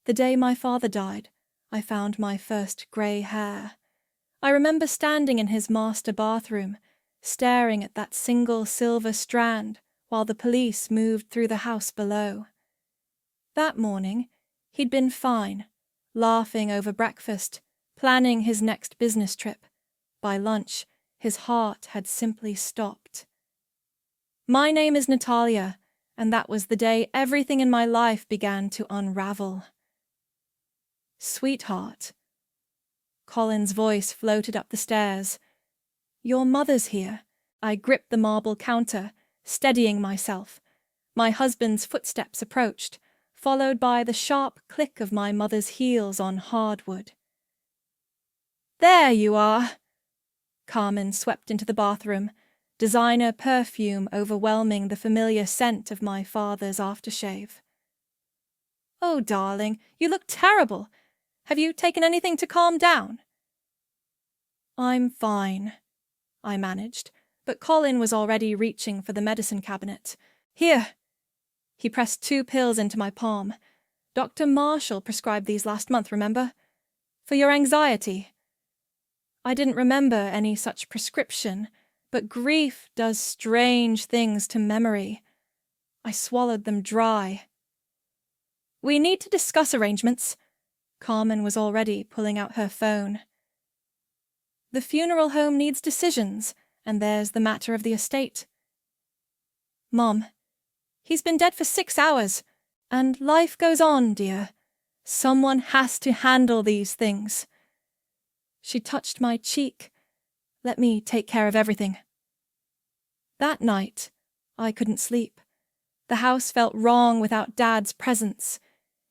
The day my father died, I found my first grey hair. I remember standing in his master bathroom, staring at that single silver strand while the police moved through the house below. That morning, he'd been fine, laughing over breakfast, planning his next business trip. By lunch, his heart had simply stopped. My name is Natalia, and that was the day everything in my life began to unravel. Sweetheart. Colin's voice floated up the stairs. Your mother's here. I gripped the marble counter, steadying myself. My husband's footsteps approached, followed by the sharp click of my mother's heels on hardwood. There you are! Carmen swept into the bathroom, designer perfume overwhelming the familiar scent of my father's aftershave. Oh, darling, you look terrible. Have you taken anything to calm down? I'm fine, I managed, but Colin was already reaching for the medicine cabinet. Here. He pressed 2 pills into my palm. Dr. Marshall prescribed these last month, remember? For your anxiety. I didn't remember any such prescription, but grief does strange things to memory. I swallowed them dry. We need to discuss arrangements. Carmen was already pulling out her phone. The funeral home needs decisions, and there's the matter of the estate. Mom, he's been dead for 6 hours, and life goes on, dear. Someone has to handle these things. She touched my cheek. Let me take care of everything. That night, I couldn't sleep. The house felt wrong without Dad's presence.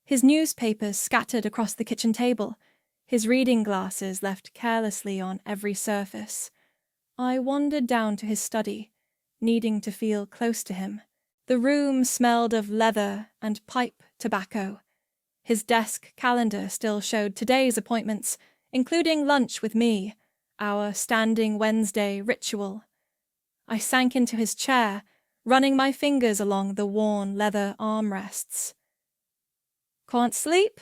His newspapers scattered across the kitchen table, his reading glasses left carelessly on every surface. I wandered down to his study, needing to feel close to him. The room smelled of leather and pipe tobacco. His desk calendar still showed today's appointments, including lunch with me, our standing Wednesday ritual. I sank into his chair, running my fingers along the worn leather armrests. Can't sleep?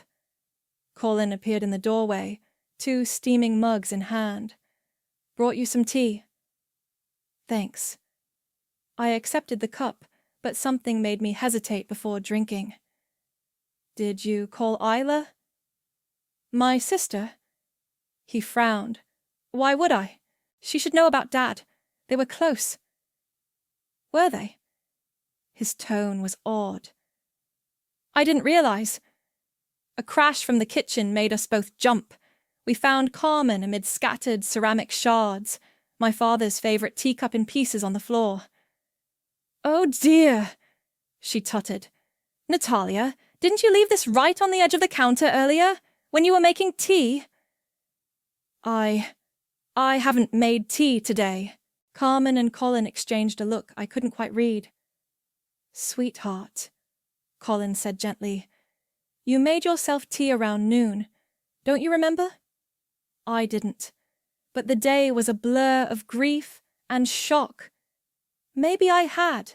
Colin appeared in the doorway, 2 steaming mugs in hand. Brought you some tea. Thanks. I accepted the cup, but something made me hesitate before drinking. Did you call Isla? My sister? He frowned. Why would I? She should know about Dad. They were close. Were they? His tone was odd. I didn't realize. A crash from the kitchen made us both jump. We found Carmen amid scattered ceramic shards, my father's favorite teacup in pieces on the floor. Oh dear, she tutted. Natalia, didn't you leave this right on the edge of the counter earlier, when you were making tea? I haven't made tea today. Carmen and Colin exchanged a look I couldn't quite read. Sweetheart, Colin said gently, you made yourself tea around noon. Don't you remember? I didn't. But the day was a blur of grief and shock. Maybe I had.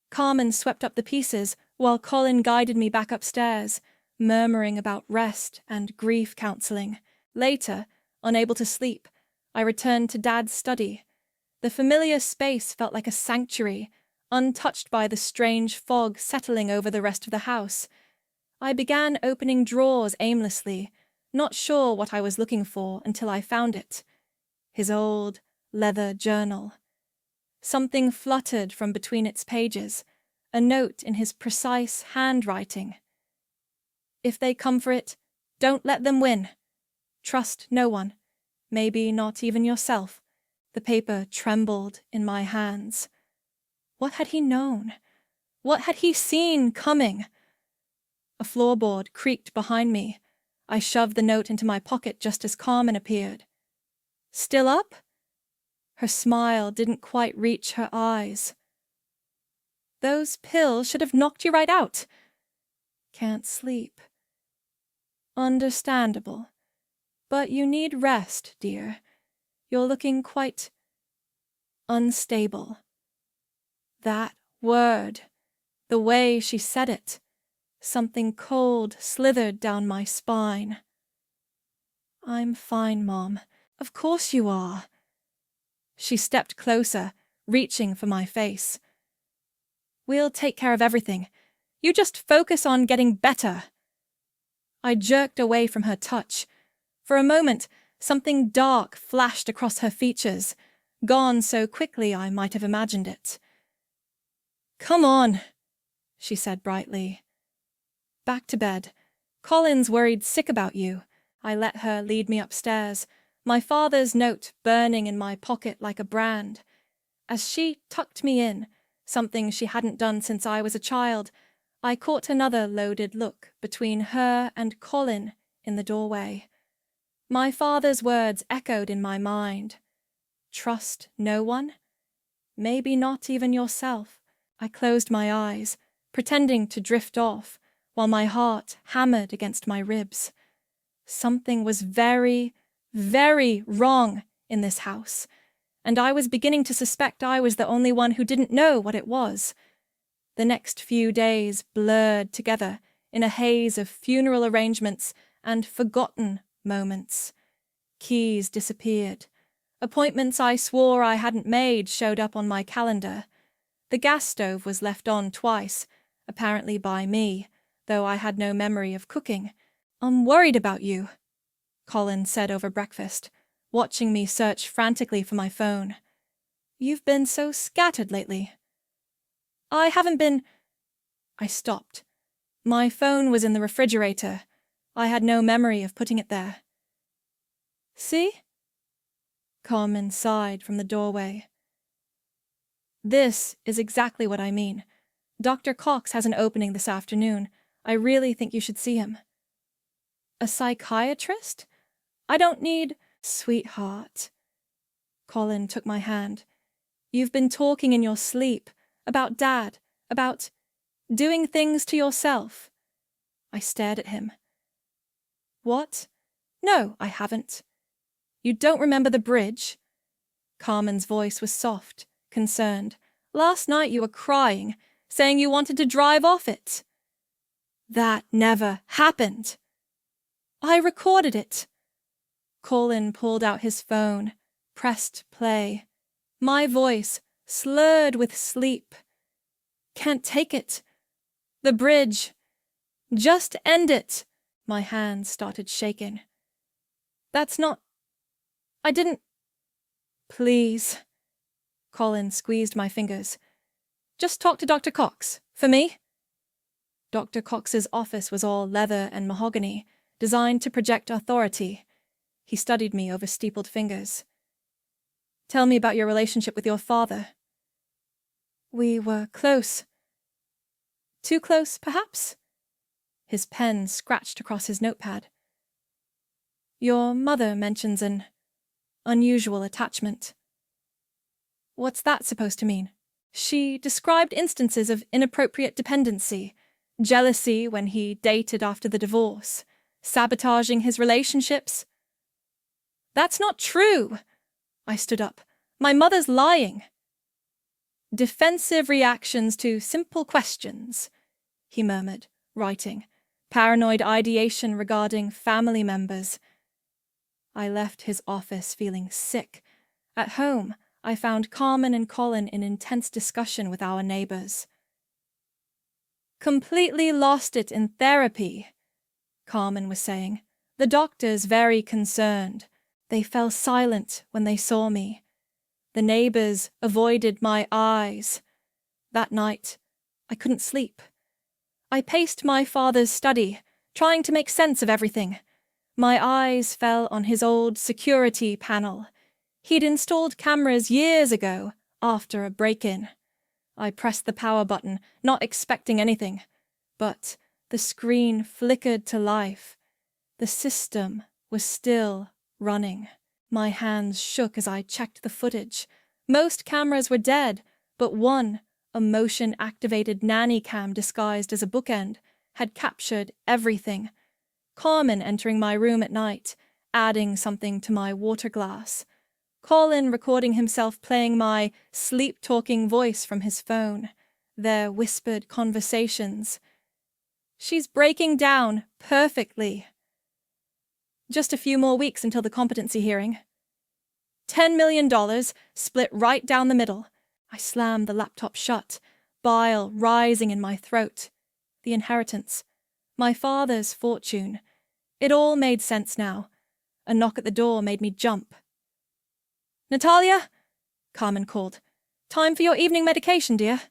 Carmen swept up the pieces while Colin guided me back upstairs, murmuring about rest and grief counseling. Later, unable to sleep, I returned to Dad's study. The familiar space felt like a sanctuary, untouched by the strange fog settling over the rest of the house. I began opening drawers aimlessly, not sure what I was looking for until I found it. His old leather journal. Something fluttered from between its pages, a note in his precise handwriting. If they come for it, don't let them win. Trust no one, maybe not even yourself. The paper trembled in my hands. What had he known? What had he seen coming? A floorboard creaked behind me. I shoved the note into my pocket just as Carmen appeared. Still up? Her smile didn't quite reach her eyes. Those pills should have knocked you right out. Can't sleep. Understandable. But you need rest, dear. You're looking quite unstable. That word, the way she said it, Something cold slithered down my spine. I'm fine, Mom. Of course you are. She stepped closer, reaching for my face. We'll take care of everything. You just focus on getting better. I jerked away from her touch. For a moment, something dark flashed across her features, gone so quickly I might have imagined it. Come on, she said brightly. Back to bed. Colin's worried sick about you. I let her lead me upstairs, my father's note burning in my pocket like a brand. As she tucked me in, something she hadn't done since I was a child, I caught another loaded look between her and Colin in the doorway. My father's words echoed in my mind. Trust no one? Maybe not even yourself. I closed my eyes, pretending to drift off, while my heart hammered against my ribs. Something was very, very wrong in this house, and I was beginning to suspect I was the only one who didn't know what it was. The next few days blurred together in a haze of funeral arrangements and forgotten moments. Keys disappeared. Appointments I swore I hadn't made showed up on my calendar. The gas stove was left on twice, apparently by me, though I had no memory of cooking. I'm worried about you, Colin said over breakfast, watching me search frantically for my phone. You've been so scattered lately. I haven't been... I stopped. My phone was in the refrigerator. I had no memory of putting it there. See? Carmen sighed from the doorway. This is exactly what I mean. Dr. Cox has an opening this afternoon. I really think you should see him. A psychiatrist? I don't need... Sweetheart. Colin took my hand. You've been talking in your sleep, about Dad, about doing things to yourself. I stared at him. What? No, I haven't. You don't remember the bridge? Carmen's voice was soft, concerned. Last night you were crying, saying you wanted to drive off it. That never happened. I recorded it. Colin pulled out his phone, pressed play. My voice, slurred with sleep. Can't take it. The bridge. Just end it. My hands started shaking. That's not... I didn't... Please. Colin squeezed my fingers. Just talk to Dr. Cox. For me? Dr. Cox's office was all leather and mahogany, designed to project authority. He studied me over steepled fingers. Tell me about your relationship with your father. We were close. Too close, perhaps? His pen scratched across his notepad. Your mother mentions an unusual attachment. What's that supposed to mean? She described instances of inappropriate dependency, jealousy when he dated after the divorce, sabotaging his relationships. That's not true! I stood up. My mother's lying. Defensive reactions to simple questions, he murmured, writing. Paranoid ideation regarding family members. I left his office feeling sick. At home, I found Carmen and Colin in intense discussion with our neighbors. Completely lost it in therapy, Carmen was saying. The doctors very concerned. They fell silent when they saw me. The neighbors avoided my eyes. That night, I couldn't sleep. I paced my father's study, trying to make sense of everything. My eyes fell on his old security panel. He'd installed cameras years ago, after a break-in. I pressed the power button, not expecting anything. But the screen flickered to life. The system was still running. My hands shook as I checked the footage. Most cameras were dead, but one, a motion-activated nanny cam disguised as a bookend, had captured everything. Carmen entering my room at night, adding something to my water glass. Colin recording himself playing my sleep-talking voice from his phone. Their whispered conversations. She's breaking down perfectly. Just a few more weeks until the competency hearing. $10 million split right down the middle. I slammed the laptop shut, bile rising in my throat. The inheritance. My father's fortune. It all made sense now. A knock at the door made me jump. "Natalia?" Carmen called. "Time for your evening medication, dear."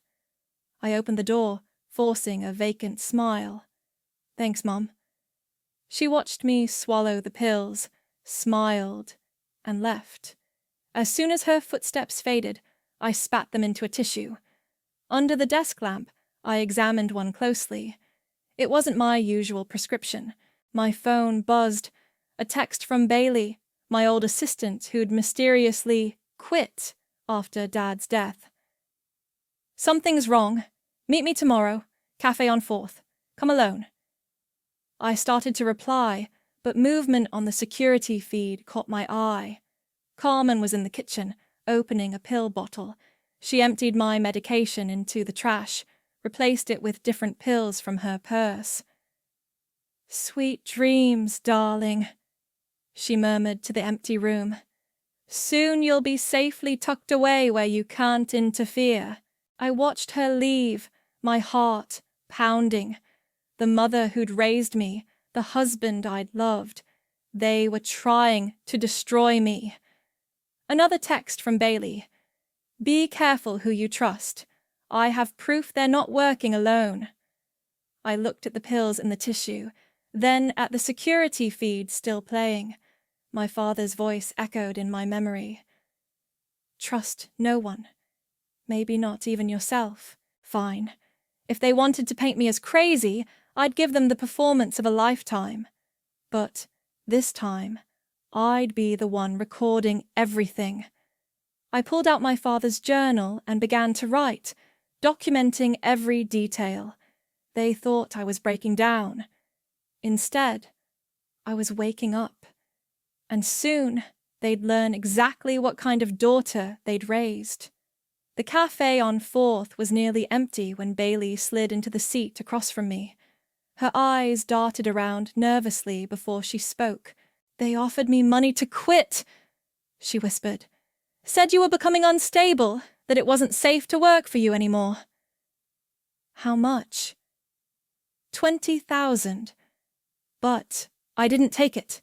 I opened the door, forcing a vacant smile. "Thanks, Mom." She watched me swallow the pills, smiled, and left. As soon as her footsteps faded, I spat them into a tissue. Under the desk lamp, I examined one closely. It wasn't my usual prescription. My phone buzzed. A text from Bailey, my old assistant who'd mysteriously quit after Dad's death. "Something's wrong. Meet me tomorrow. Cafe on 4th. Come alone." I started to reply, but movement on the security feed caught my eye. Carmen was in the kitchen, opening a pill bottle. She emptied my medication into the trash, replaced it with different pills from her purse. "Sweet dreams, darling," she murmured to the empty room. "Soon you'll be safely tucked away where you can't interfere." I watched her leave, my heart pounding. The mother who'd raised me, the husband I'd loved, they were trying to destroy me. Another text from Bailey. "Be careful who you trust. I have proof they're not working alone." I looked at the pills in the tissue, then at the security feed still playing. My father's voice echoed in my memory. "Trust no one. Maybe not even yourself. Fine. If they wanted to paint me as crazy, I'd give them the performance of a lifetime. But this time, I'd be the one recording everything." I pulled out my father's journal and began to write, documenting every detail. They thought I was breaking down. Instead, I was waking up. And soon, they'd learn exactly what kind of daughter they'd raised. The cafe on 4th was nearly empty when Bailey slid into the seat across from me. Her eyes darted around nervously before she spoke. "They offered me money to quit," she whispered. "Said you were becoming unstable, that it wasn't safe to work for you anymore." "How much?" $20,000. But I didn't take it.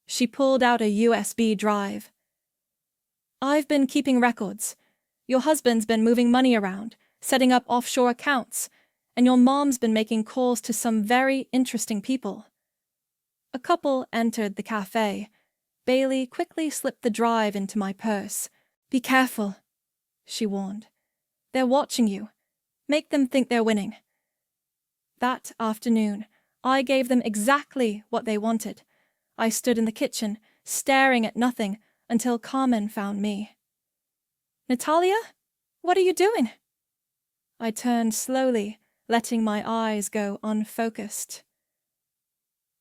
She pulled out a USB drive. "I've been keeping records. Your husband's been moving money around, setting up offshore accounts, and your mom's been making calls to some very interesting people." A couple entered the cafe. Bailey quickly slipped the drive into my purse. "Be careful," she warned. "They're watching you. Make them think they're winning." That afternoon, I gave them exactly what they wanted. I stood in the kitchen, staring at nothing, until Carmen found me. "Natalia? What are you doing?" I turned slowly, letting my eyes go unfocused.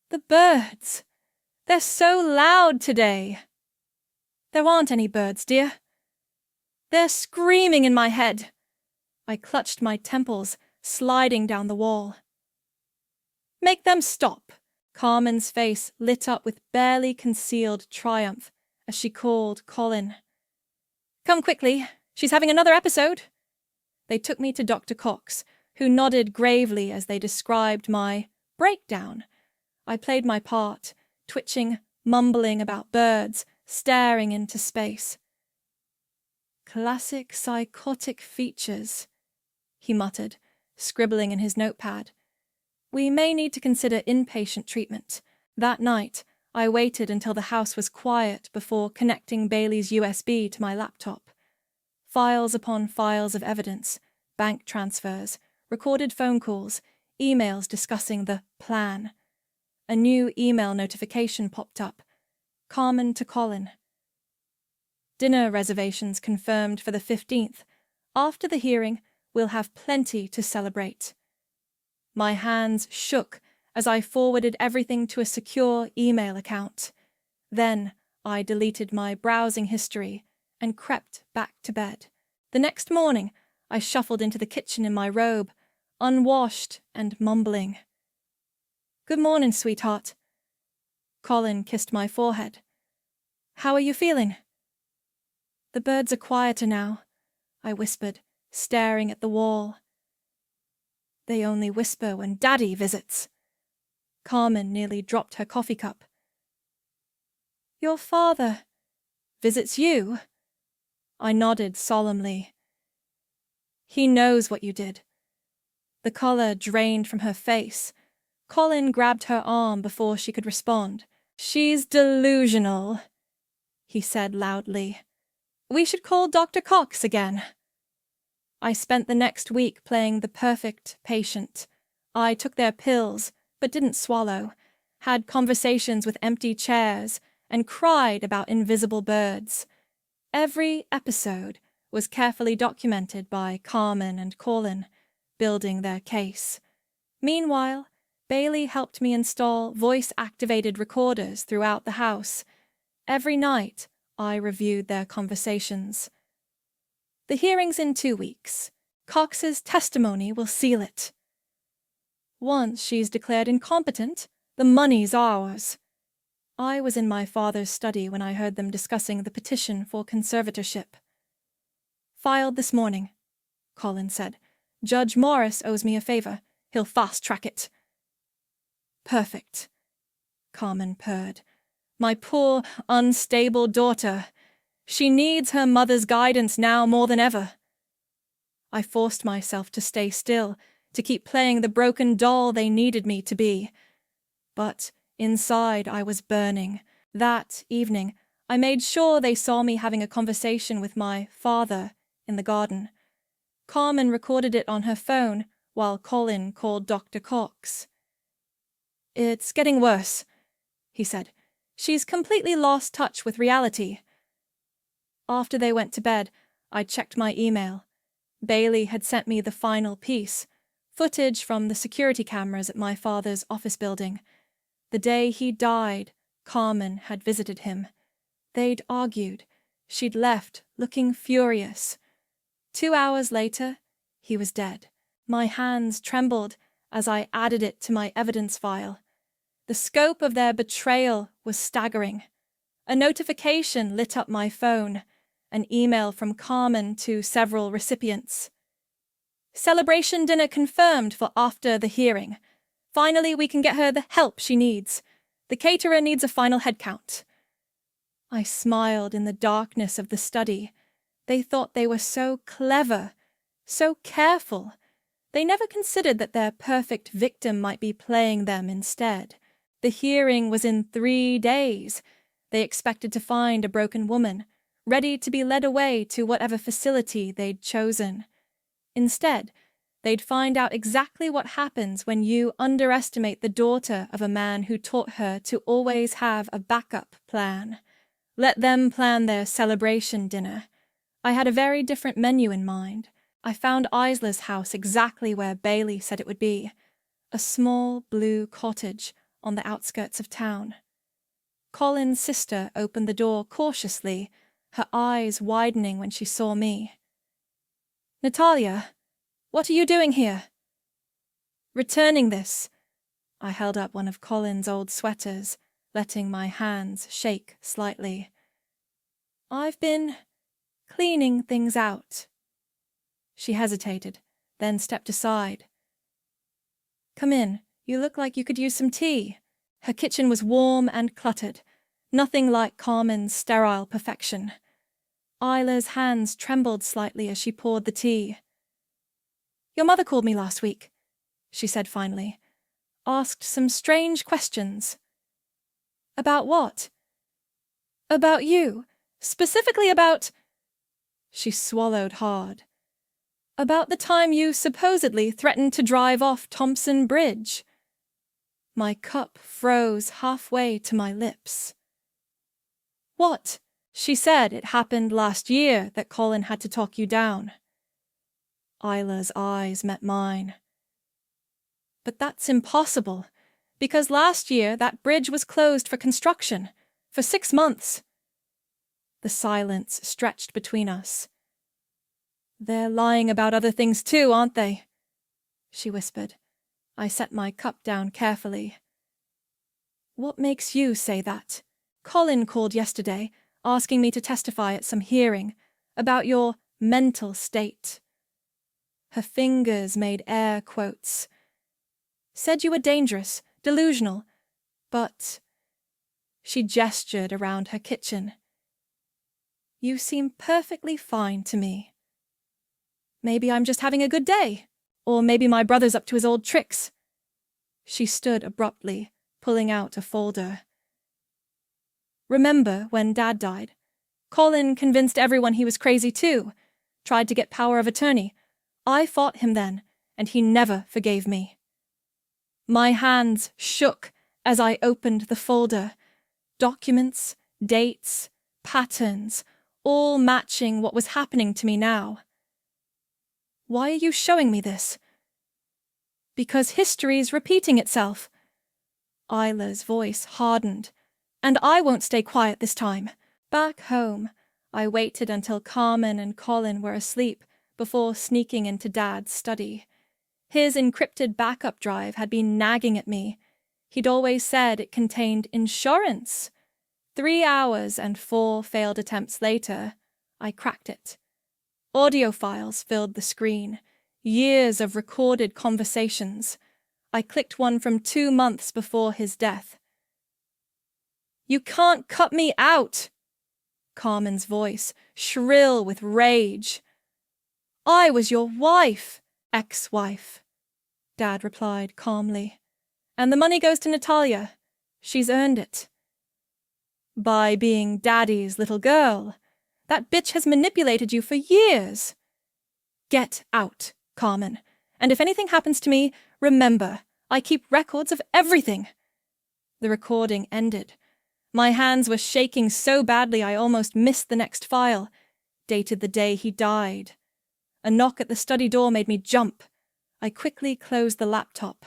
"The birds. They're so loud today." "There aren't any birds, dear." "They're screaming in my head." I clutched my temples, sliding down the wall. "Make them stop." Carmen's face lit up with barely concealed triumph as she called Colin. "Come quickly. She's having another episode." They took me to Dr. Cox, who nodded gravely as they described my breakdown. I played my part, twitching, mumbling about birds, staring into space. "Classic psychotic features," he muttered, scribbling in his notepad. "We may need to consider inpatient treatment." That night, I waited until the house was quiet before connecting Bailey's USB to my laptop. Files upon files of evidence, bank transfers, recorded phone calls, emails discussing the plan. A new email notification popped up. Carmen to Colin. "Dinner reservations confirmed for the 15th. After the hearing, we'll have plenty to celebrate." My hands shook as I forwarded everything to a secure email account. Then I deleted my browsing history and crept back to bed. The next morning, I shuffled into the kitchen in my robe, unwashed and mumbling. "Good morning, sweetheart." Colin kissed my forehead. "How are you feeling?" "The birds are quieter now," I whispered, staring at the wall. "They only whisper when Daddy visits." Carmen nearly dropped her coffee cup. "Your father visits you?" I nodded solemnly. "He knows what you did." The color drained from her face. Colin grabbed her arm before she could respond. "She's delusional," he said loudly. "We should call Dr. Cox again." I spent the next week playing the perfect patient. I took their pills, but didn't swallow, had conversations with empty chairs, and cried about invisible birds. Every episode was carefully documented by Carmen and Colin, building their case. Meanwhile, Bailey helped me install voice-activated recorders throughout the house. Every night, I reviewed their conversations. "The hearing's in 2 weeks. Cox's testimony will seal it. Once she's declared incompetent, the money's ours." I was in my father's study when I heard them discussing the petition for conservatorship. "Filed this morning," Colin said. "Judge Morris owes me a favor. He'll fast-track it." "Perfect," Carmen purred. "My poor, unstable daughter. She needs her mother's guidance now more than ever." I forced myself to stay still, to keep playing the broken doll they needed me to be. But inside I was burning. That evening, I made sure they saw me having a conversation with my father in the garden. Carmen recorded it on her phone while Colin called Dr. Cox. "It's getting worse," he said. "She's completely lost touch with reality." After they went to bed, I checked my email. Bailey had sent me the final piece, footage from the security cameras at my father's office building. The day he died, Carmen had visited him. They'd argued. She'd left, looking furious. 2 hours later, he was dead. My hands trembled as I added it to my evidence file. The scope of their betrayal was staggering. A notification lit up my phone, an email from Carmen to several recipients. "Celebration dinner confirmed for after the hearing. Finally, we can get her the help she needs. The caterer needs a final head count." I smiled in the darkness of the study. They thought they were so clever, so careful. They never considered that their perfect victim might be playing them instead. The hearing was in 3 days. They expected to find a broken woman, ready to be led away to whatever facility they'd chosen. Instead, they'd find out exactly what happens when you underestimate the daughter of a man who taught her to always have a backup plan. Let them plan their celebration dinner. I had a very different menu in mind. I found Isla's house exactly where Bailey said it would be, a small blue cottage on the outskirts of town. Colin's sister opened the door cautiously, her eyes widening when she saw me. "Natalia, what are you doing here?" "Returning this." I held up one of Colin's old sweaters, letting my hands shake slightly. "I've been cleaning things out." She hesitated, then stepped aside. "Come in. You look like you could use some tea." Her kitchen was warm and cluttered, nothing like Carmen's sterile perfection. Isla's hands trembled slightly as she poured the tea. "Your mother called me last week," she said finally. "Asked some strange questions." "About what?" "About you. Specifically about—" She swallowed hard. "About the time you supposedly threatened to drive off Thompson Bridge." My cup froze halfway to my lips. "What?" "She said it happened last year that Colin had to talk you down." Isla's eyes met mine. "But that's impossible, because last year that bridge was closed for construction, for 6 months." The silence stretched between us. "They're lying about other things too, aren't they?" she whispered. I set my cup down carefully. What makes you say that? Colin called yesterday, asking me to testify at some hearing about your mental state. Her fingers made air quotes. Said you were dangerous, delusional, but... She gestured around her kitchen. You seem perfectly fine to me. Maybe I'm just having a good day, or maybe my brother's up to his old tricks. She stood abruptly, pulling out a folder. Remember when Dad died? Colin convinced everyone he was crazy too, tried to get power of attorney. I fought him then, and he never forgave me. My hands shook as I opened the folder. Documents, dates, patterns, all matching what was happening to me now. Why are you showing me this? Because history's repeating itself. Isla's voice hardened, and I won't stay quiet this time. Back home, I waited until Carmen and Colin were asleep before sneaking into Dad's study. His encrypted backup drive had been nagging at me. He'd always said it contained insurance. 3 hours and 4 failed attempts later, I cracked it. Audio files filled the screen, years of recorded conversations. I clicked one from 2 months before his death. You can't cut me out! Carmen's voice, shrill with rage. I was your wife, ex-wife, Dad replied calmly. And the money goes to Natalia. She's earned it. By being Daddy's little girl. That bitch has manipulated you for years. Get out, Carmen. And if anything happens to me, remember, I keep records of everything. The recording ended. My hands were shaking so badly I almost missed the next file, dated the day he died. A knock at the study door made me jump. I quickly closed the laptop.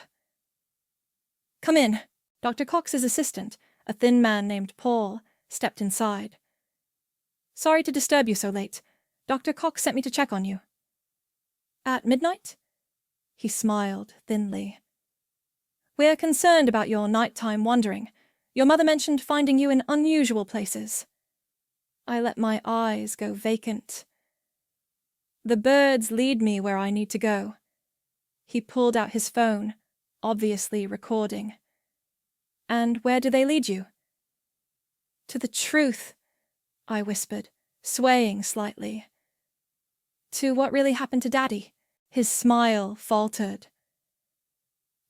Come in. Dr. Cox's assistant, a thin man named Paul, stepped inside. Sorry to disturb you so late. Dr. Cox sent me to check on you. At midnight? He smiled thinly. We're concerned about your nighttime wandering. Your mother mentioned finding you in unusual places. I let my eyes go vacant. The birds lead me where I need to go. He pulled out his phone, obviously recording. And where do they lead you? To the truth, I whispered, swaying slightly. To what really happened to Daddy? His smile faltered.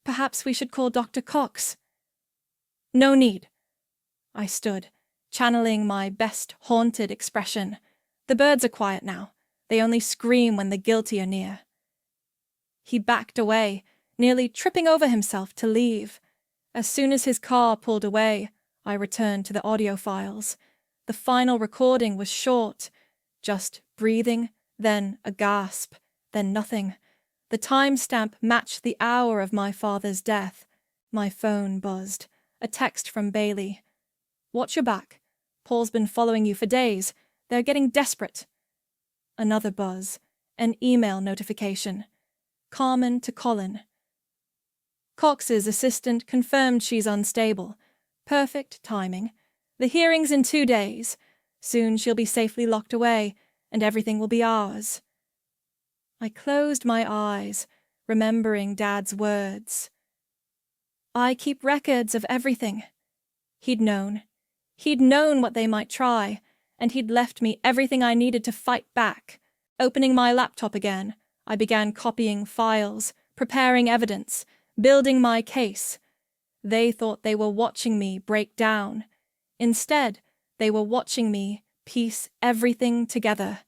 Perhaps we should call Dr. Cox. No need. I stood, channeling my best haunted expression. The birds are quiet now. They only scream when the guilty are near. He backed away, nearly tripping over himself to leave. As soon as his car pulled away, I returned to the audio files. The final recording was short, just breathing, then a gasp, then nothing. The timestamp matched the hour of my father's death. My phone buzzed. A text from Bailey. Watch your back. Paul's been following you for days. They're getting desperate. Another buzz. An email notification. Carmen to Colin. Cox's assistant confirmed she's unstable. Perfect timing. The hearing's in 2 days. Soon she'll be safely locked away, and everything will be ours. I closed my eyes, remembering Dad's words. I keep records of everything. He'd known. He'd known what they might try, and he'd left me everything I needed to fight back. Opening my laptop again, I began copying files, preparing evidence, building my case. They thought they were watching me break down. Instead, they were watching me piece everything together.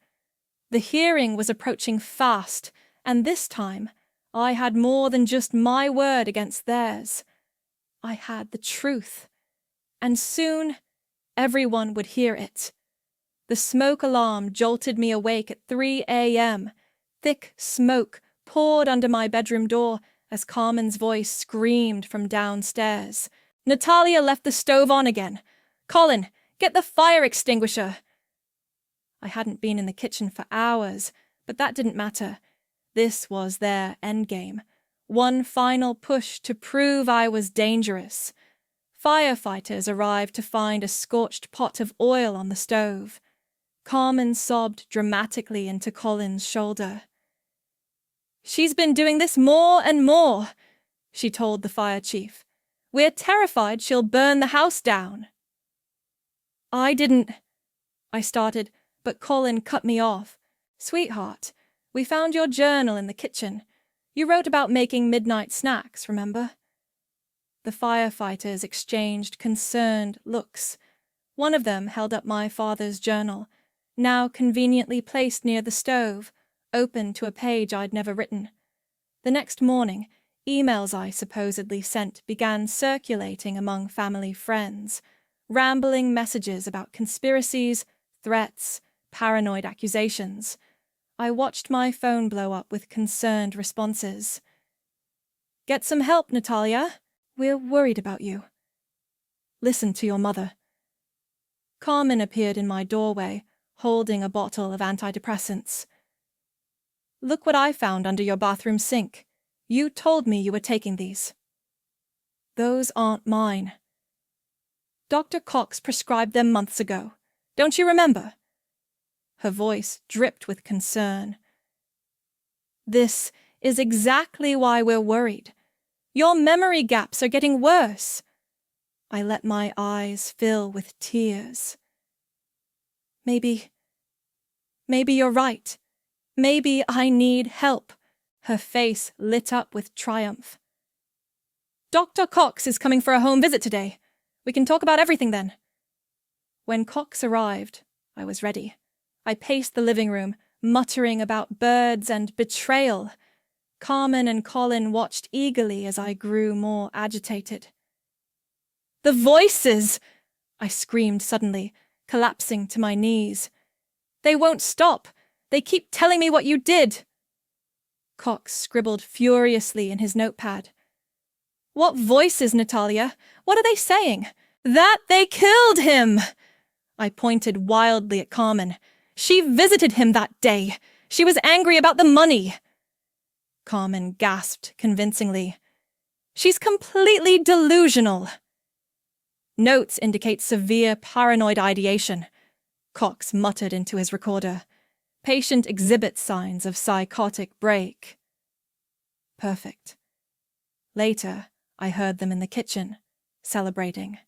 The hearing was approaching fast, and this time, I had more than just my word against theirs. I had the truth. And soon, everyone would hear it. The smoke alarm jolted me awake at 3 a.m. Thick smoke poured under my bedroom door as Carmen's voice screamed from downstairs. Natalia left the stove on again. Colin, get the fire extinguisher. I hadn't been in the kitchen for hours, but that didn't matter. This was their endgame. One final push to prove I was dangerous. Firefighters arrived to find a scorched pot of oil on the stove. Carmen sobbed dramatically into Colin's shoulder. "She's been doing this more and more," she told the fire chief. "We're terrified she'll burn the house down." I started, but Colin cut me off. "Sweetheart, we found your journal in the kitchen. You wrote about making midnight snacks, remember?" The firefighters exchanged concerned looks. One of them held up my father's journal, now conveniently placed near the stove, open to a page I'd never written. The next morning, emails I supposedly sent began circulating among family friends, rambling messages about conspiracies, threats, paranoid accusations. I watched my phone blow up with concerned responses. "Get some help, Natalia. We're worried about you. Listen to your mother." Carmen appeared in my doorway, holding a bottle of antidepressants. "Look what I found under your bathroom sink. You told me you were taking these." "Those aren't mine." "Dr. Cox prescribed them months ago. Don't you remember?" Her voice dripped with concern. "This is exactly why we're worried. Your memory gaps are getting worse." I let my eyes fill with tears. Maybe you're right. Maybe I need help." Her face lit up with triumph. "Dr. Cox is coming for a home visit today. We can talk about everything then." When Cox arrived, I was ready. I paced the living room, muttering about birds and betrayal. Carmen and Colin watched eagerly as I grew more agitated. "The voices!" I screamed suddenly, collapsing to my knees. "They won't stop. They keep telling me what you did." Cox scribbled furiously in his notepad. "What voices, Natalia? What are they saying?" "That they killed him!" I pointed wildly at Carmen. "She visited him that day. She was angry about the money." Carmen gasped convincingly. "She's completely delusional." "Notes indicate severe paranoid ideation," Cox muttered into his recorder. "Patient exhibits signs of psychotic break." Perfect. Later, I heard them in the kitchen, celebrating.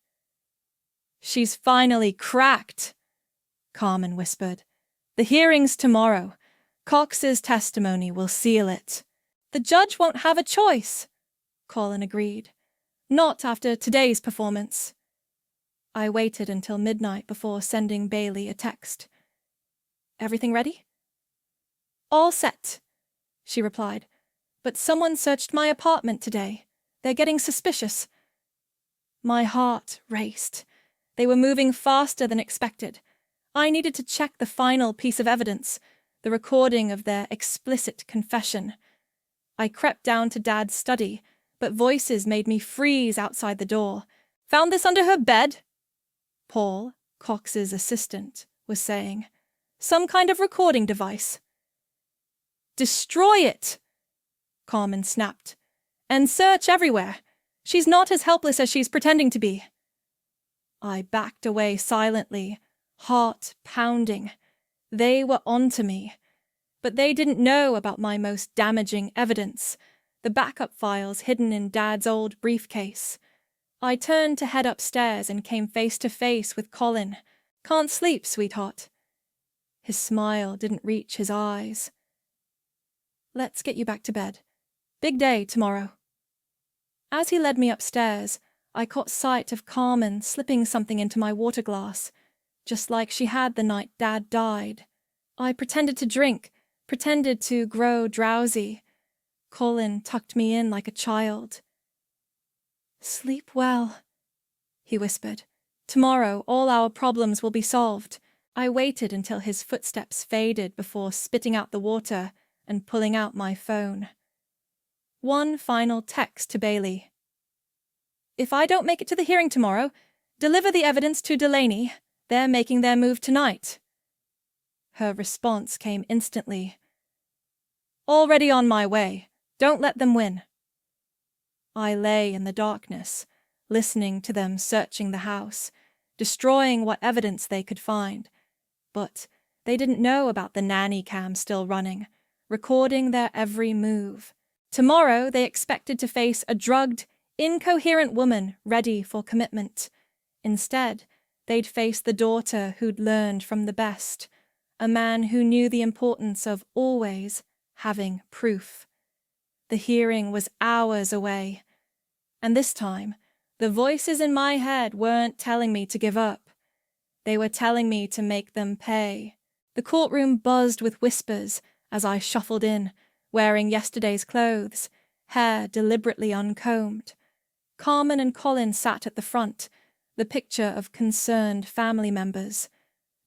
"She's finally cracked," Carmen whispered. "The hearing's tomorrow. Cox's testimony will seal it." "The judge won't have a choice," Colin agreed. "Not after today's performance." I waited until midnight before sending Bailey a text. "Everything ready?" "All set," she replied. "But someone searched my apartment today. They're getting suspicious." My heart raced. They were moving faster than expected. I needed to check the final piece of evidence, the recording of their explicit confession. I crept down to Dad's study, but voices made me freeze outside the door. "Found this under her bed?" Paul, Cox's assistant, was saying. "Some kind of recording device." "Destroy it!" Carmen snapped. "And search everywhere. She's not as helpless as she's pretending to be." I backed away silently, heart pounding. They were onto me. But they didn't know about my most damaging evidence, the backup files hidden in Dad's old briefcase. I turned to head upstairs and came face to face with Colin. "Can't sleep, sweetheart." His smile didn't reach his eyes. "Let's get you back to bed. Big day tomorrow." As he led me upstairs, I caught sight of Carmen slipping something into my water glass, just like she had the night Dad died. I pretended to drink, pretended to grow drowsy. Colin tucked me in like a child. "Sleep well," he whispered. "Tomorrow all our problems will be solved." I waited until his footsteps faded before spitting out the water and pulling out my phone. One final text to Bailey. "If I don't make it to the hearing tomorrow, deliver the evidence to Delaney. They're making their move tonight." Her response came instantly. "Already on my way. Don't let them win." I lay in the darkness, listening to them searching the house, destroying what evidence they could find. But they didn't know about the nanny cam still running, recording their every move. Tomorrow they expected to face a drugged, incoherent woman ready for commitment. Instead, they'd face the daughter who'd learned from the best, a man who knew the importance of always having proof. The hearing was hours away, and this time, the voices in my head weren't telling me to give up. They were telling me to make them pay. The courtroom buzzed with whispers as I shuffled in, wearing yesterday's clothes, hair deliberately uncombed. Carmen and Colin sat at the front, the picture of concerned family members.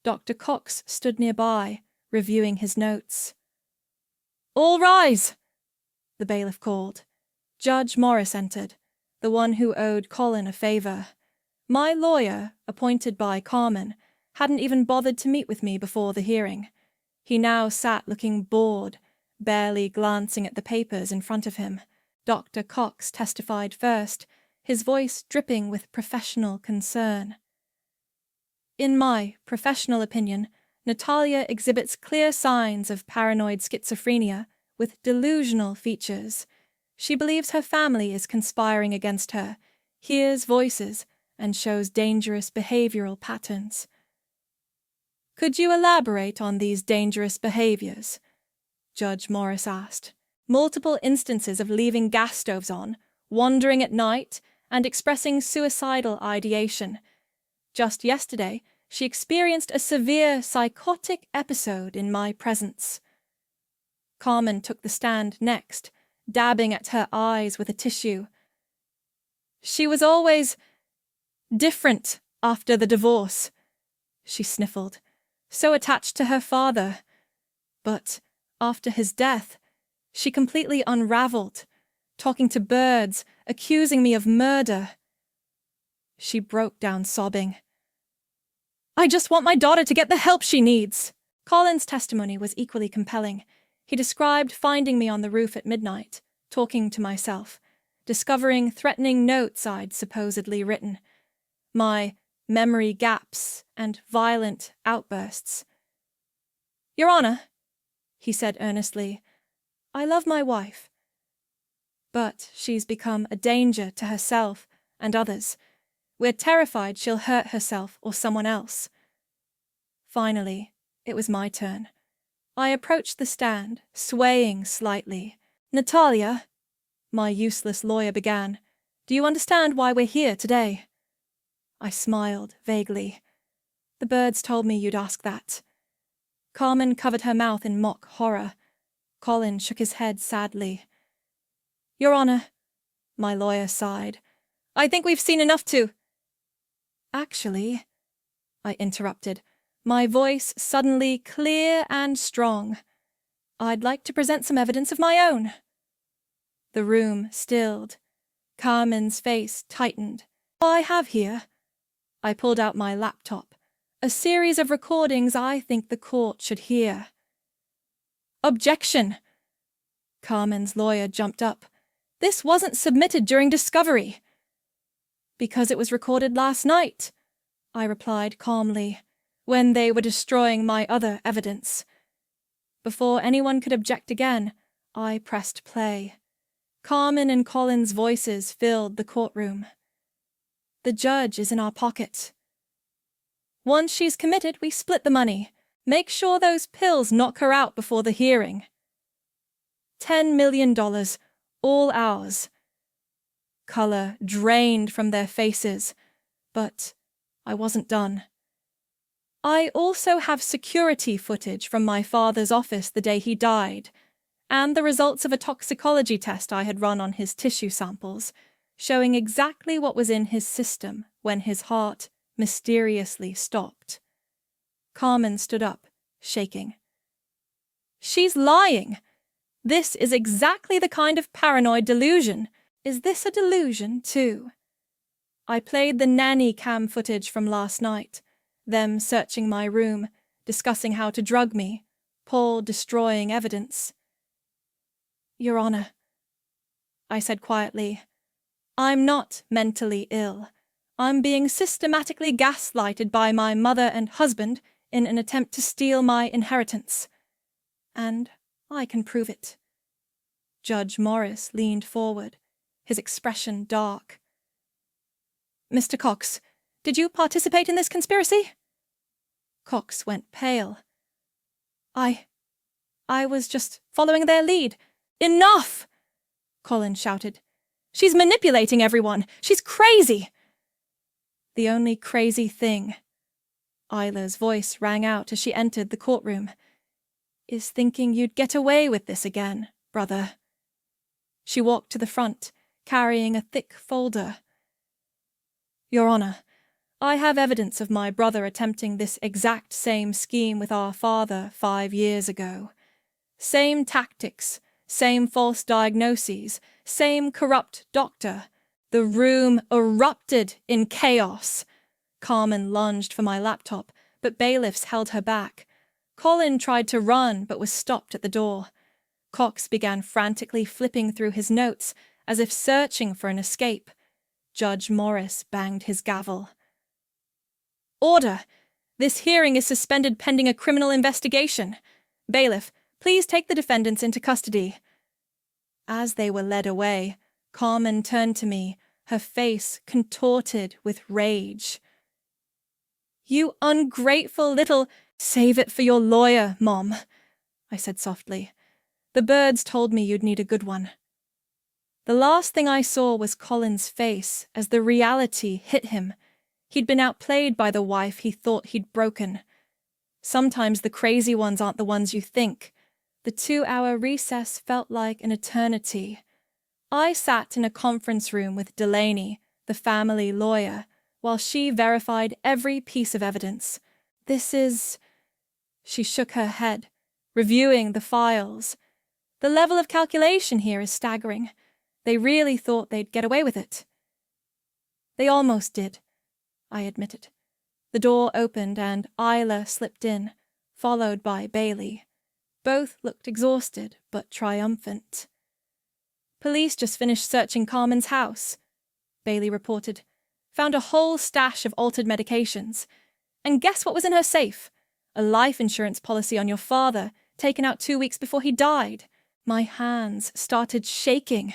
Dr. Cox stood nearby, reviewing his notes. "All rise!" the bailiff called. Judge Morris entered, the one who owed Colin a favour. My lawyer, appointed by Carmen, hadn't even bothered to meet with me before the hearing. He now sat looking bored, barely glancing at the papers in front of him. Dr. Cox testified first, his voice dripping with professional concern. "In my professional opinion, Natalia exhibits clear signs of paranoid schizophrenia with delusional features. She believes her family is conspiring against her, hears voices, and shows dangerous behavioral patterns." "Could you elaborate on these dangerous behaviors?" Judge Morris asked. "Multiple instances of leaving gas stoves on, wandering at night, and expressing suicidal ideation. Just yesterday, she experienced a severe psychotic episode in my presence." Carmen took the stand next, dabbing at her eyes with a tissue. "She was always different after the divorce," she sniffled, "so attached to her father. But after his death, she completely unraveled, talking to birds, accusing me of murder." She broke down sobbing. "I just want my daughter to get the help she needs." Colin's testimony was equally compelling. He described finding me on the roof at midnight, talking to myself, discovering threatening notes I'd supposedly written, my memory gaps and violent outbursts. "Your Honor," he said earnestly, "I love my wife, but she's become a danger to herself and others. We're terrified she'll hurt herself or someone else." Finally, it was my turn. I approached the stand, swaying slightly. "Natalia," my useless lawyer began, "do you understand why we're here today?" I smiled vaguely. "The birds told me you'd ask that." Carmen covered her mouth in mock horror. Colin shook his head sadly. "Your Honor," my lawyer sighed, "I think we've seen enough to—" "Actually," I interrupted, my voice suddenly clear and strong, "I'd like to present some evidence of my own." The room stilled. Carmen's face tightened. "I have here," I pulled out my laptop, "a series of recordings I think the court should hear." "Objection!" Carmen's lawyer jumped up. "This wasn't submitted during discovery." "Because it was recorded last night," I replied calmly, "when they were destroying my other evidence." Before anyone could object again, I pressed play. Carmen and Colin's voices filled the courtroom. "The judge is in our pocket. Once she's committed, we split the money. Make sure those pills knock her out before the hearing. $10 million, all ours." Color drained from their faces, but I wasn't done. "I also have security footage from my father's office the day he died, and the results of a toxicology test I had run on his tissue samples, showing exactly what was in his system when his heart mysteriously stopped." Carmen stood up, shaking. "She's lying. This is exactly the kind of paranoid delusion. Is this a delusion, too?" I played the nanny cam footage from last night, them searching my room, discussing how to drug me, Paul destroying evidence. "Your Honor," I said quietly, I'm not mentally ill. I'm being systematically gaslighted by my mother and husband in an attempt to steal my inheritance. And I can prove it. Judge Morris leaned forward, his expression dark. Mr. Cox, did you participate in this conspiracy? Cox went pale. I was just following their lead. Enough! Colin shouted. She's manipulating everyone. She's crazy. The only crazy thing, Isla's voice rang out as she entered the courtroom, is thinking you'd get away with this again, brother. She walked to the front, carrying a thick folder. Your Honor, I have evidence of my brother attempting this exact same scheme with our father 5 years ago. Same tactics, same false diagnoses, same corrupt doctor. The room erupted in chaos. Carmen lunged for my laptop, but bailiffs held her back. Colin tried to run, but was stopped at the door. Cox began frantically flipping through his notes, as if searching for an escape. Judge Morris banged his gavel. Order! This hearing is suspended pending a criminal investigation. Bailiff, please take the defendants into custody. As they were led away, Carmen turned to me, her face contorted with rage. You ungrateful little— Save it for your lawyer, Mom, I said softly. The birds told me you'd need a good one. The last thing I saw was Colin's face as the reality hit him. He'd been outplayed by the wife he thought he'd broken. Sometimes the crazy ones aren't the ones you think. The 2-hour recess felt like an eternity. I sat in a conference room with Delaney, the family lawyer, while she verified every piece of evidence. This is— She shook her head, reviewing the files. The level of calculation here is staggering. They really thought they'd get away with it. They almost did, I admitted. The door opened and Isla slipped in, followed by Bailey. Both looked exhausted, but triumphant. Police just finished searching Carmen's house, Bailey reported. Found a whole stash of altered medications. And guess what was in her safe? A life insurance policy on your father, taken out 2 weeks before he died. My hands started shaking.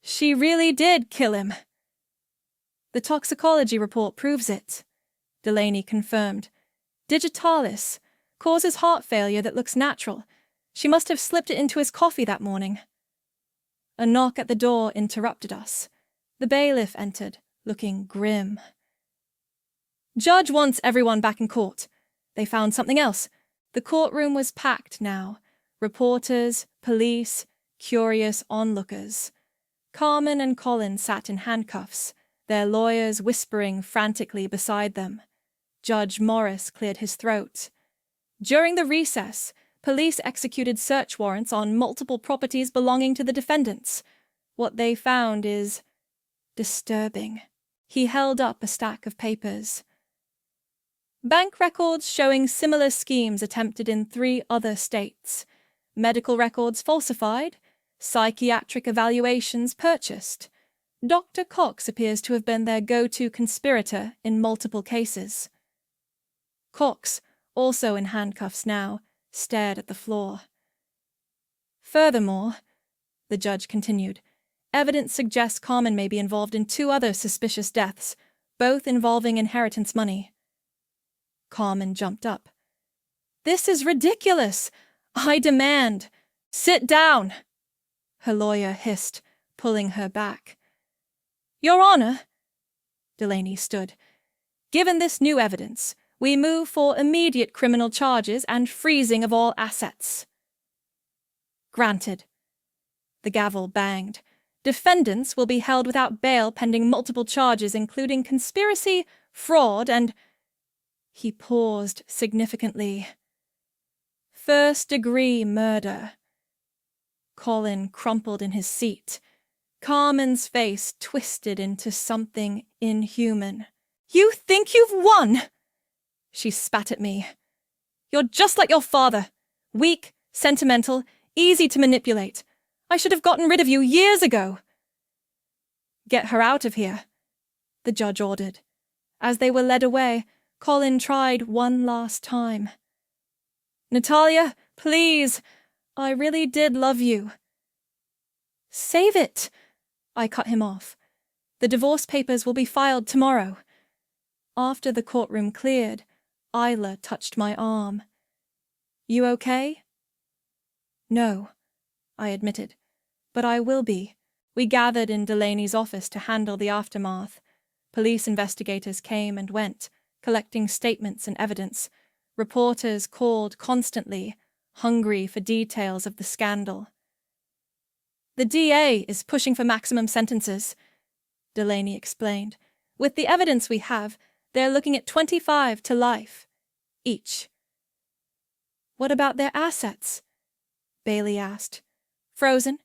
She really did kill him. The toxicology report proves it, Delaney confirmed. Digitalis causes heart failure that looks natural. She must have slipped it into his coffee that morning. A knock at the door interrupted us. The bailiff entered, looking grim. Judge wants everyone back in court. They found something else. The courtroom was packed now. Reporters, police, curious onlookers. Carmen and Colin sat in handcuffs, their lawyers whispering frantically beside them. Judge Morris cleared his throat. During the recess, police executed search warrants on multiple properties belonging to the defendants. What they found is disturbing. He held up a stack of papers. Bank records showing similar schemes attempted in 3 other states. Medical records falsified. Psychiatric evaluations purchased. Dr. Cox appears to have been their go-to conspirator in multiple cases. Cox, also in handcuffs now, stared at the floor. Furthermore, the judge continued, evidence suggests Carmen may be involved in 2 other suspicious deaths, both involving inheritance money. Carmen jumped up. This is ridiculous! I demand— Sit down! Her lawyer hissed, pulling her back. Your Honor, Delaney stood. Given this new evidence, we move for immediate criminal charges and freezing of all assets. Granted. The gavel banged. Defendants will be held without bail pending multiple charges including conspiracy, fraud, and— He paused significantly. First-degree murder. Colin crumpled in his seat. Carmen's face twisted into something inhuman. You think you've won? She spat at me. You're just like your father. Weak, sentimental, easy to manipulate. I should have gotten rid of you years ago. Get her out of here, the judge ordered. As they were led away, Colin tried one last time. Natalia, please! I really did love you. Save it! I cut him off. The divorce papers will be filed tomorrow. After the courtroom cleared, Isla touched my arm. You okay? No, I admitted, but I will be. We gathered in Delaney's office to handle the aftermath. Police investigators came and went, collecting statements and evidence. Reporters called constantly, hungry for details of the scandal. The DA is pushing for maximum sentences, Delaney explained. With the evidence we have, they're looking at 25 to life, each. What about their assets? Bailey asked. Frozen,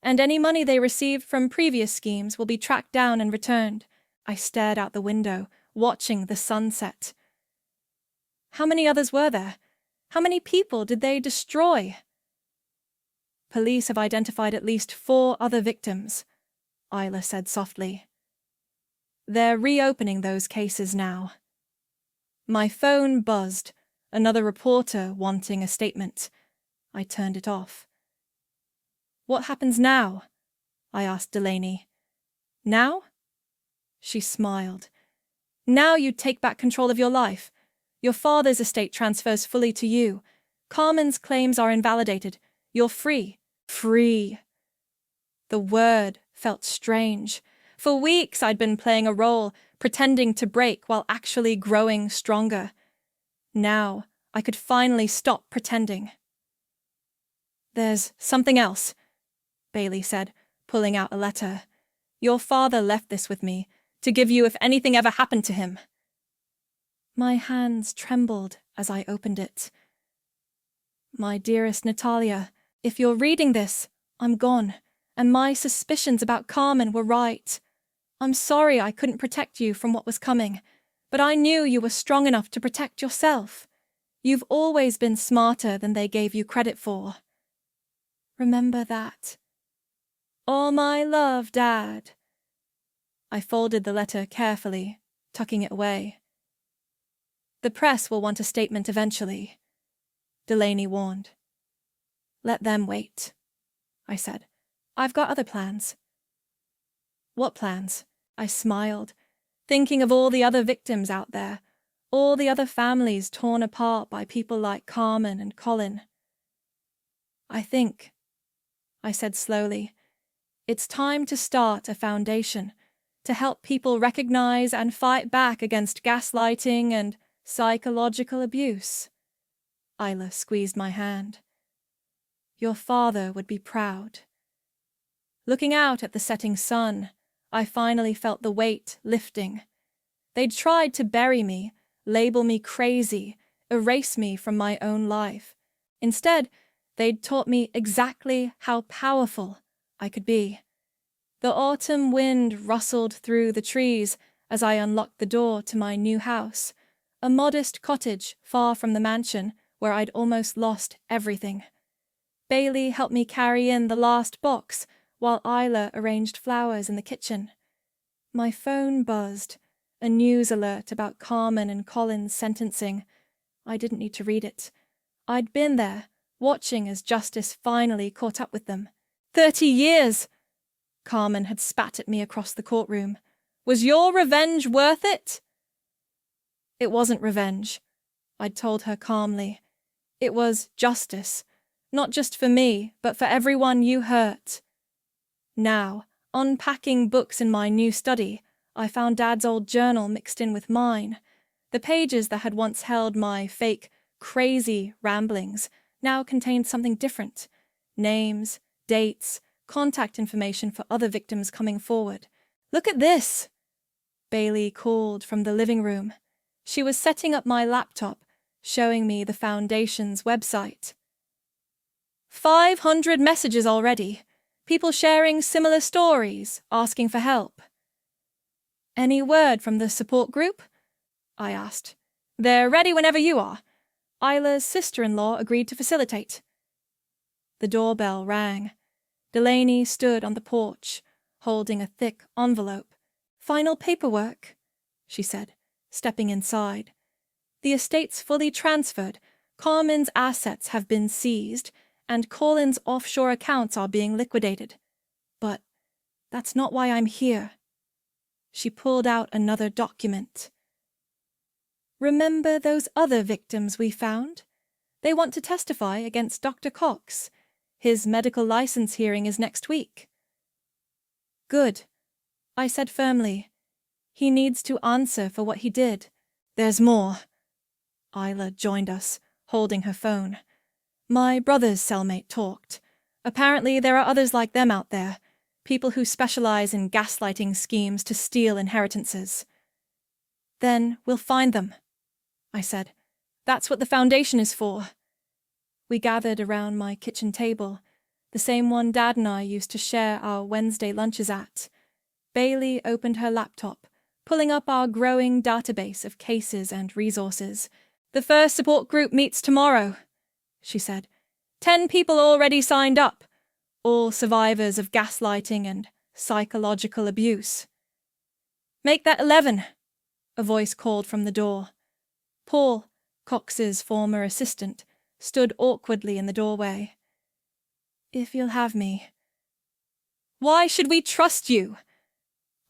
and any money they received from previous schemes will be tracked down and returned. I stared out the window, watching the sunset. How many others were there? How many people did they destroy? Police have identified at least 4 other victims, Isla said softly. They're reopening those cases now. My phone buzzed, another reporter wanting a statement. I turned it off. What happens now? I asked Delaney. Now? She smiled. Now you take back control of your life. Your father's estate transfers fully to you. Carmen's claims are invalidated. You're free. Free. The word felt strange. For weeks I'd been playing a role, pretending to break while actually growing stronger. Now I could finally stop pretending. There's something else, Bailey said, pulling out a letter. Your father left this with me, to give you if anything ever happened to him. My hands trembled as I opened it. My dearest Natalia, if you're reading this, I'm gone, and my suspicions about Carmen were right. I'm sorry I couldn't protect you from what was coming, but I knew you were strong enough to protect yourself. You've always been smarter than they gave you credit for. Remember that. All my love, Dad. I folded the letter carefully, tucking it away. The press will want a statement eventually, Delaney warned. Let them wait, I said. I've got other plans. What plans? I smiled, thinking of all the other victims out there, all the other families torn apart by people like Carmen and Colin. I think, I said slowly, it's time to start a foundation to help people recognize and fight back against gaslighting and psychological abuse. Isla squeezed my hand. Your father would be proud. Looking out at the setting sun, I finally felt the weight lifting. They'd tried to bury me, label me crazy, erase me from my own life. Instead, they'd taught me exactly how powerful I could be. The autumn wind rustled through the trees as I unlocked the door to my new house, a modest cottage far from the mansion where I'd almost lost everything. Bailey helped me carry in the last box while Isla arranged flowers in the kitchen. My phone buzzed, a news alert about Carmen and Colin's sentencing. I didn't need to read it. I'd been there, watching as justice finally caught up with them. 30 years! Carmen had spat at me across the courtroom. Was your revenge worth it? It wasn't revenge, I'd told her calmly. It was justice, not just for me, but for everyone you hurt. Now, unpacking books in my new study, I found Dad's old journal mixed in with mine. The pages that had once held my fake, crazy ramblings now contained something different. Names, dates, contact information for other victims coming forward. Look at this! Bailey called from the living room. She was setting up my laptop, showing me the Foundation's website. 500 messages already. People sharing similar stories, asking for help. Any word from the support group? I asked. They're ready whenever you are. Isla's sister-in-law agreed to facilitate. The doorbell rang. Delaney stood on the porch, holding a thick envelope. "Final paperwork," she said, stepping inside. "The estate's fully transferred, Carmen's assets have been seized, and Colin's offshore accounts are being liquidated. But that's not why I'm here." She pulled out another document. "Remember those other victims we found? They want to testify against Dr. Cox. His medical license hearing is next week." "Good," I said firmly. "He needs to answer for what he did." "There's more." Isla joined us, holding her phone. "My brother's cellmate talked. Apparently there are others like them out there, people who specialize in gaslighting schemes to steal inheritances." "Then we'll find them," I said. "That's what the foundation is for." We gathered around my kitchen table, the same one Dad and I used to share our Wednesday lunches at. Bailey opened her laptop, pulling up our growing database of cases and resources. "The first support group meets tomorrow," she said. 10 people already signed up, all survivors of gaslighting and psychological abuse. "Make that 11, a voice called from the door. Paul, Cox's former assistant, stood awkwardly in the doorway. "If you'll have me." "Why should we trust you?"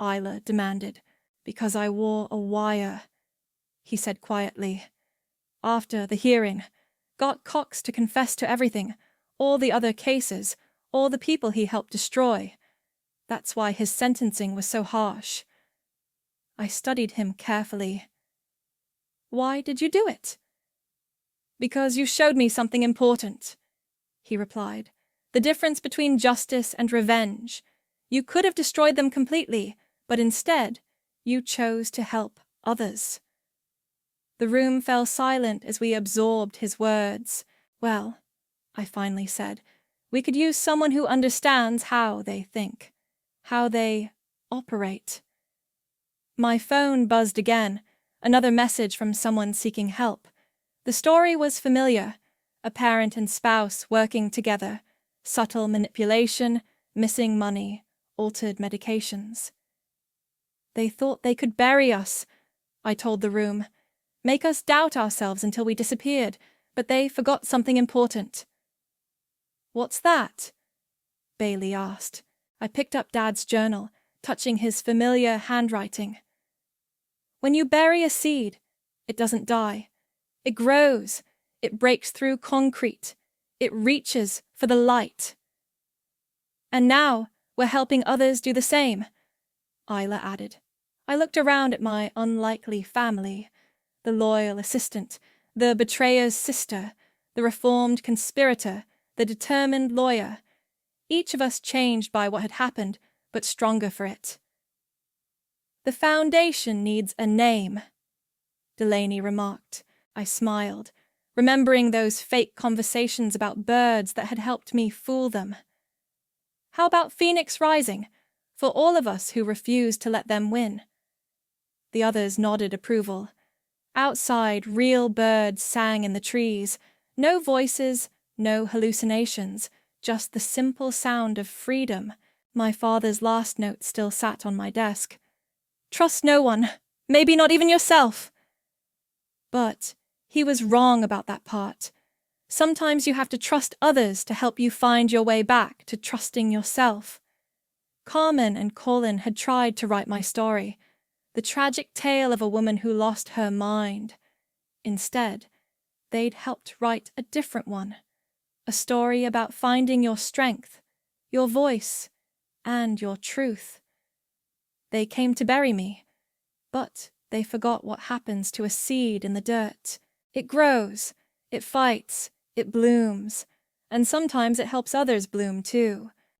Isla demanded. "Because I wore a wire," he said quietly. "After the hearing, got Cox to confess to everything, all the other cases, all the people he helped destroy. That's why his sentencing was so harsh." I studied him carefully. "Why did you do it?" "Because you showed me something important," he replied. "The difference between justice and revenge. You could have destroyed them completely, but instead, you chose to help others." The room fell silent as we absorbed his words. "Well," I finally said, "we could use someone who understands how they think, how they operate." My phone buzzed again, another message from someone seeking help. The story was familiar, a parent and spouse working together, subtle manipulation, missing money, altered medications. "They thought they could bury us," I told the room, "make us doubt ourselves until we disappeared, but they forgot something important." "What's that?" Bailey asked. I picked up Dad's journal, touching his familiar handwriting. "When you bury a seed, it doesn't die. It grows. It breaks through concrete. It reaches for the light." "And now we're helping others do the same," Isla added. I looked around at my unlikely family, the loyal assistant, the betrayer's sister, the reformed conspirator, the determined lawyer, each of us changed by what had happened, but stronger for it. "The foundation needs a name," Delaney remarked. I smiled, remembering those fake conversations about birds that had helped me fool them. "How about Phoenix Rising, for all of us who refused to let them win?" The others nodded approval. Outside, real birds sang in the trees. No voices, no hallucinations, just the simple sound of freedom. My father's last note still sat on my desk. "Trust no one, maybe not even yourself." But he was wrong about that part. Sometimes you have to trust others to help you find your way back to trusting yourself. Carmen and Colin had tried to write my story, the tragic tale of a woman who lost her mind. Instead, they'd helped write a different one, a story about finding your strength, your voice, and your truth. They came to bury me, but they forgot what happens to a seed in the dirt. It grows, it fights, it blooms, and sometimes it helps others bloom too.